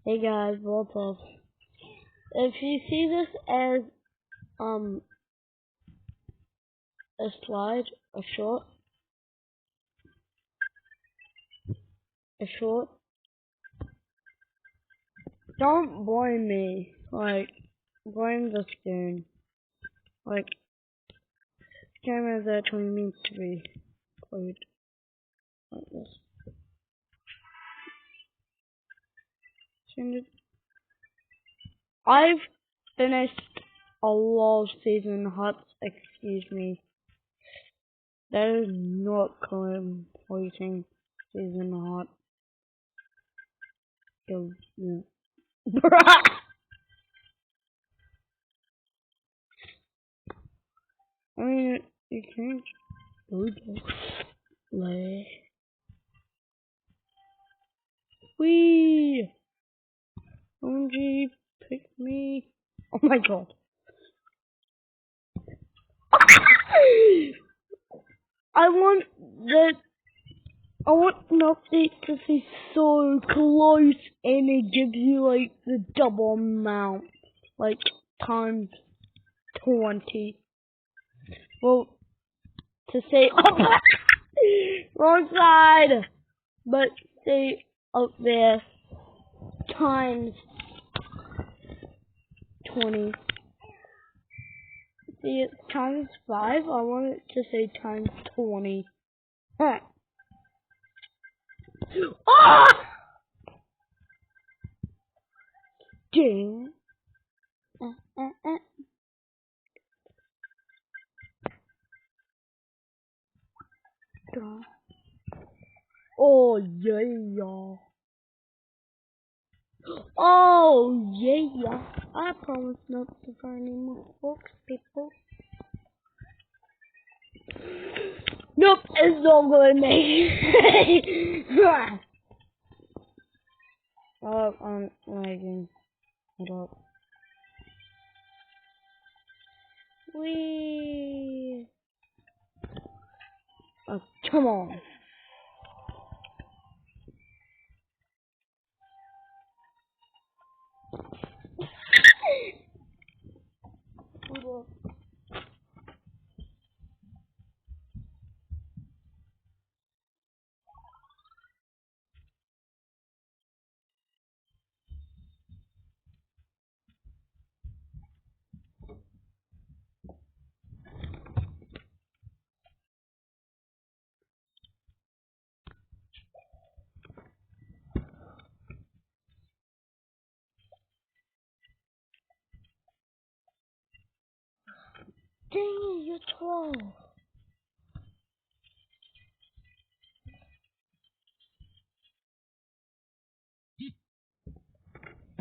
Hey guys, what's up? If you see this as a slide, a short, don't blame me. Like, blame the spoon. Like, this camera is actually meant to be played like this. I've finished a lot of season huts, excuse me. That is not completing season hut. Yeah. I mean, you can't do that. Wee! OMG, pick me. Oh my god. I want an update to be so close and it gives you like the double amount. Like times 20. Well, to say wrong side, but stay up there times 20. See, it's times 5. I want it to say times 20. Huh. Ah! Ding. Oh yeah. Oh yeah. I promise not to find any more books, people. Nope, it's not gonna make it. Oh, I'm lagging. Hold up. Wee. Oh, come on. Hold up. Dang it, you troll.